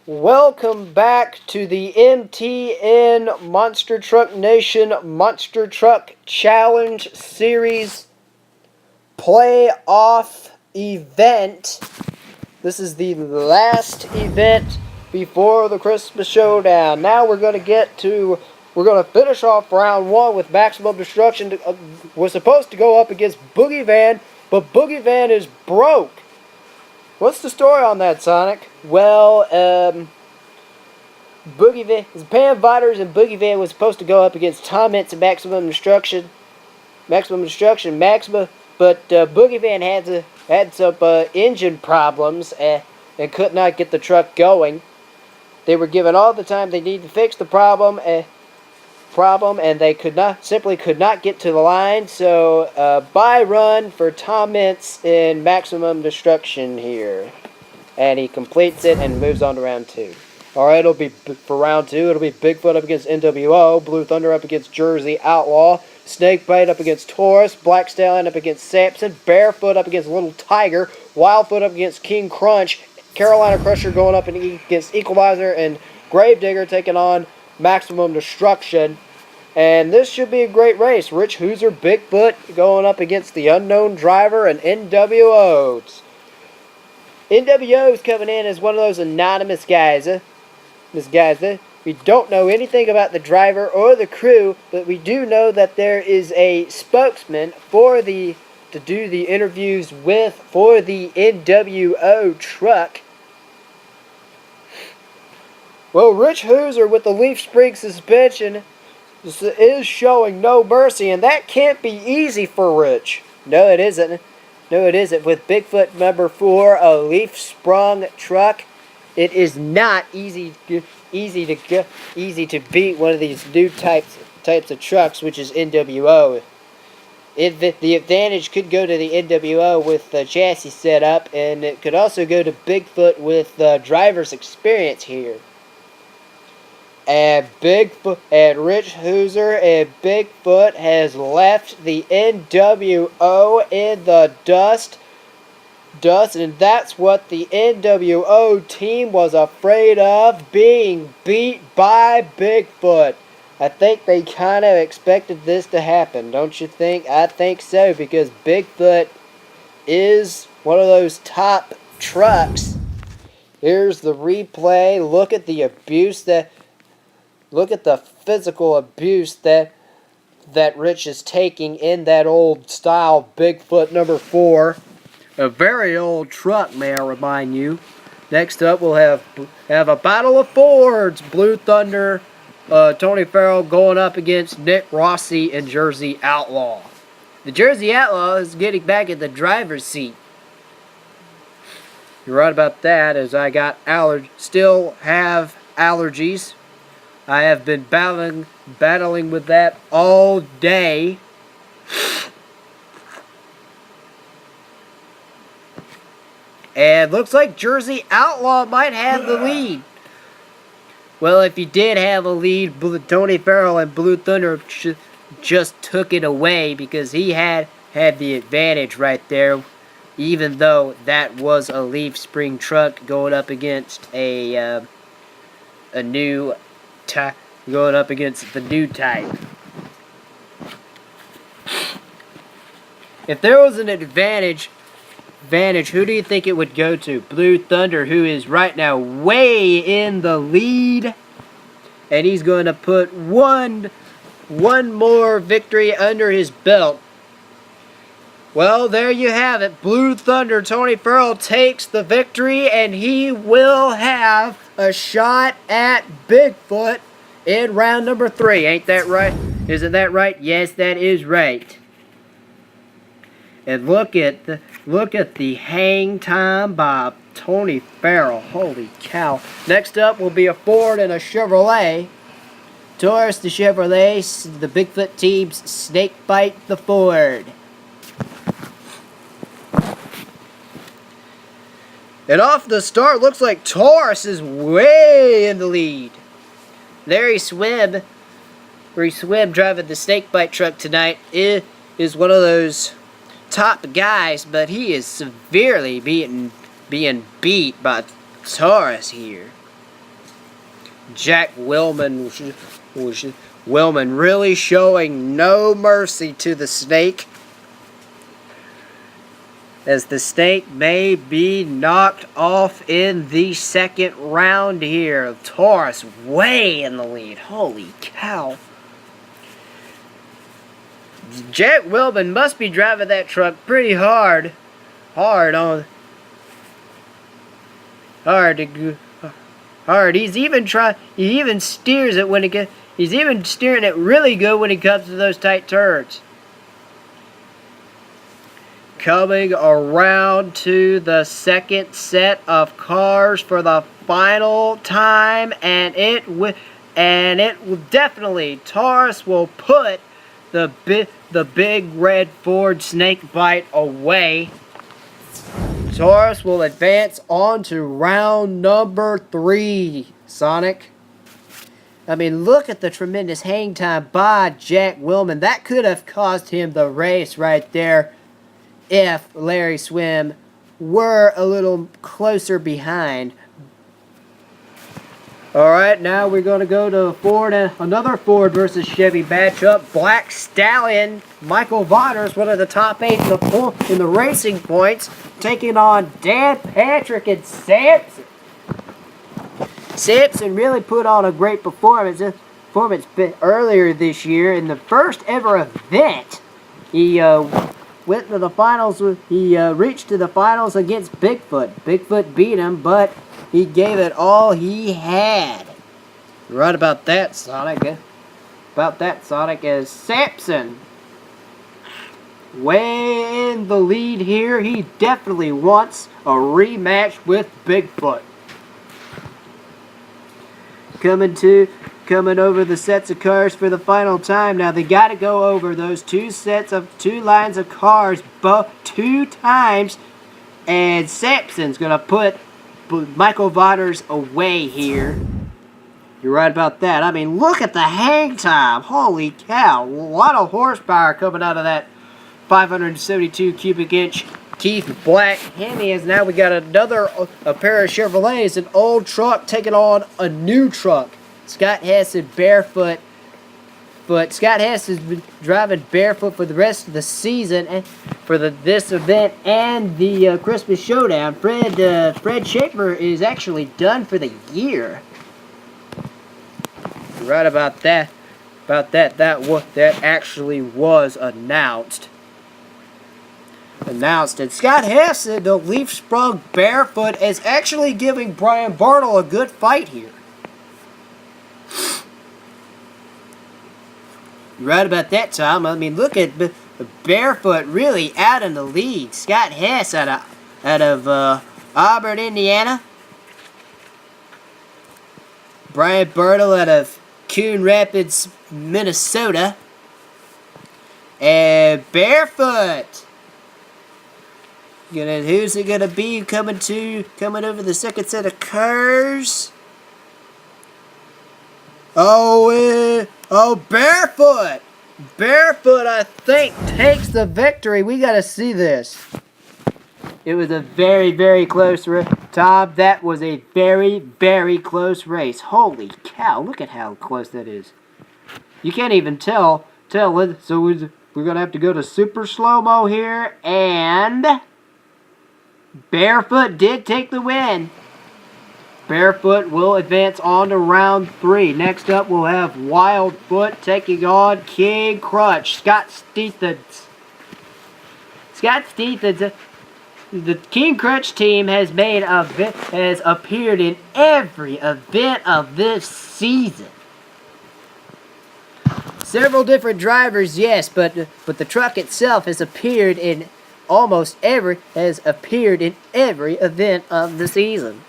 Welcome back to the M.T.N. Monster Truck Nation Monster Truck Challenge Series Playoff Event. This is the last event before the Christmas Showdown. Now we're going to finish off round one with Maximum Destruction. We're supposed to go up against Boogie Van, but Boogie Van is broke. What's the story on that, Sonic? Well, Boogie Van, Pam Viters and Boogie Van was supposed to go up against Tom Ince and Maxima, but Boogie Van had some engine problems and could not get the truck going. They were given all the time they needed to fix the problem, and they simply could not get to the line. So, bye run for Tom Ince in Maximum Destruction here. And he completes it and moves on to round two. Alright, for round two, it'll be Bigfoot up against NWO, Blue Thunder up against Jersey Outlaw, Snakebite up against Taurus, Black Stallion up against Samson, Barefoot up against Little Tiger, Wildfoot up against King Crunch, Carolina Crusher going up against Equalizer, and Gravedigger taking on Maximum Destruction. And this should be a great race. Rich Hooser, Bigfoot going up against the Unknown Driver and NWOs. NWO's coming in as one of those anonymous guys. We don't know anything about the driver or the crew, but we do know that there is a spokesman to do the interviews for the NWO truck. Well, Rich Hooser with the leaf spring suspension is showing no mercy, and that can't be easy for Rich. No, it isn't. With Bigfoot number 4, a leaf-sprung truck, it is not easy to beat one of these new types of trucks, which is NWO. The advantage could go to the NWO with the chassis setup, and it could also go to Bigfoot with the driver's experience here. And Rich Hooser and Bigfoot has left the NWO in the dust, and that's what the NWO team was afraid of, being beat by Bigfoot. I think they kind of expected this to happen, don't you think? I think so, because Bigfoot is one of those top trucks. Here's the replay. Look at the physical abuse that Rich is taking in that old style Bigfoot number 4. A very old truck, may I remind you. Next up, we'll have a battle of Fords. Blue Thunder, Tony Farrell going up against Nick Rossi and Jersey Outlaw. The Jersey Outlaw is getting back in the driver's seat. You're right about that, as I still have allergies. I have been battling with that all day. And looks like Jersey Outlaw might have the lead. Well, if he did have a lead, Tony Farrell and Blue Thunder just took it away, because he had the advantage right there, even though that was a leaf spring truck going up against the new type. If there was an advantage, who do you think it would go to? Blue Thunder, who is right now way in the lead, and he's going to put one more victory under his belt. Well, there you have it. Blue Thunder, Tony Farrell takes the victory, and he will have a shot at Bigfoot in round number 3. Ain't that right? Isn't that right? Yes, that is right. And look at the hang time by Tony Farrell. Holy cow. Next up will be a Ford and a Chevrolet. Taurus the Chevrolet, the Bigfoot team's Snakebite the Ford. And off the start, looks like Taurus is way in the lead. Larry Swim driving the Snakebite truck tonight is one of those top guys, but he is severely being beat by Taurus here. Jack Willman really showing no mercy to the snake, as the snake may be knocked off in the second round here. Taurus way in the lead. Holy cow. Jack Willman must be driving that truck pretty hard. Hard. He's even steers it when it gets. He's even steering it really good when it comes to those tight turns. Coming around to the second set of cars for the final time, and it will definitely, Taurus will put the big red Ford Snakebite away. Taurus will advance on to round number 3, Sonic. I mean, look at the tremendous hang time by Jack Willman. That could have cost him the race right there if Larry Swim were a little closer behind. Alright, now we're going to go to Ford, and another Ford versus Chevy matchup. Black Stallion, Michael Waters, one of the top 8 in the racing points, taking on Dan Patrick and Sampson. Sampson really put on a great performance earlier this year in the first ever event. He went to the finals. He reached to the finals against Bigfoot. Bigfoot beat him, but he gave it all he had. You're right about that, Sonic. As Sampson way in the lead here. He definitely wants a rematch with Bigfoot. Coming over the sets of cars for the final time. Now they got to go over those two lines of cars both 2 times, and Sampson's gonna put Michael Waters away here. You're right about that. I mean, look at the hang time. Holy cow! A lot of horsepower coming out of that 572 cubic inch Keith Black Hemi. Is now we got a pair of Chevrolets, an old truck taking on a new truck. Scott Hess and barefoot, but Scott Hess has been driving barefoot for the rest of the season and for this event and the Christmas Showdown. Fred Schaefer is actually done for the year. You're right about that. That actually was announced. And Scott Hess, the Leaf Sprung barefoot, is actually giving Brian Bartle a good fight here. You're right about that, Tom. I mean, look at barefoot really out in the lead. Scott Hess out of Auburn, Indiana. Brian Bartle out of Coon Rapids, Minnesota. And barefoot. Who's it gonna be coming over the second set of cars? Barefoot! Barefoot, I think, takes the victory. We gotta see this. It was a very, very close race. Tom, that was a very, very close race. Holy cow, look at how close that is. You can't even tell it. So we're gonna have to go to super slow-mo here, and Barefoot did take the win. Barefoot will advance on to round 3. Next up, we'll have Wildfoot taking on King Crutch. Scott Stephens. The King Crutch team has appeared in every event of this season. Several different drivers, yes, but the truck itself has appeared in every event of the season.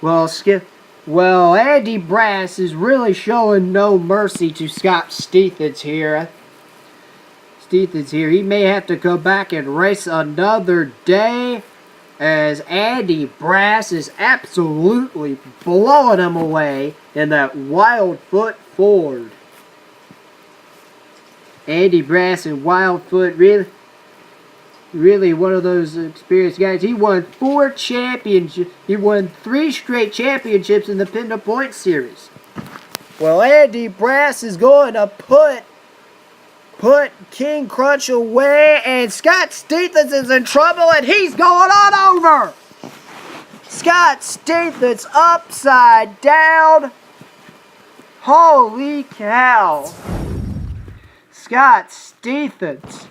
Well, Andy Brass is really showing no mercy to Scott Stephens here. He may have to go back and race another day, as Andy Brass is absolutely blowing him away in that Wildfoot Ford. Andy Brass and Wildfoot really one of those experienced guys. He won 4 championships. He won 3 straight championships in the Pin to Point series. Well, Andy Brass is going to put King Crunch away, and Scott Stephens is in trouble, and he's going on over. Scott Stephens upside down. Holy cow. Scott Stephens.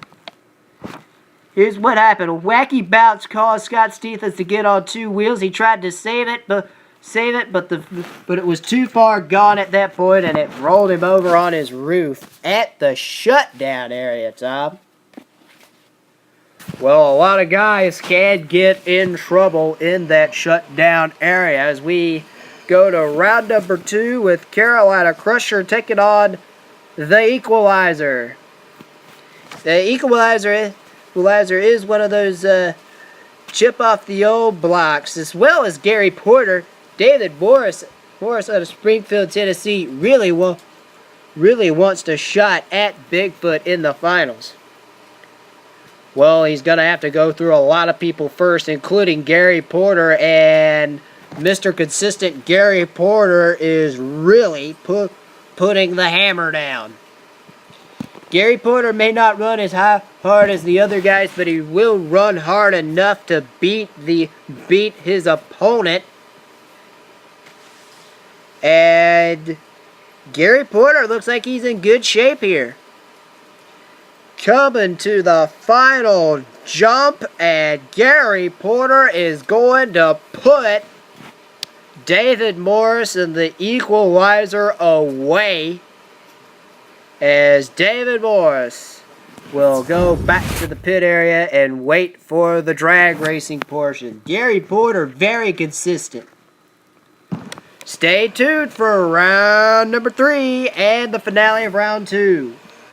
Here's what happened. A wacky bounce caused Scott Stephens to get on 2 wheels. He tried to save it, but it was too far gone at that point, and it rolled him over on his roof at the shutdown area, Tom. Well, a lot of guys can get in trouble in that shutdown area as we go to round number 2 with Carolina Crusher taking on the Equalizer. The Equalizer is one of those chip off the old blocks, as well as Gary Porter. David Morris out of Springfield, Tennessee, really wants to shot at Bigfoot in the finals. Well, he's going to have to go through a lot of people first, including Gary Porter, and Mr. Consistent Gary Porter is really putting the hammer down. Gary Porter may not run as hard as the other guys, but he will run hard enough to beat his opponent. And Gary Porter looks like he's in good shape here. Coming to the final jump, and Gary Porter is going to put David Morris and the Equalizer away, as David Morris will go back to the pit area and wait for the drag racing portion. Gary Porter, very consistent. Stay tuned for round number 3 and the finale of round 2.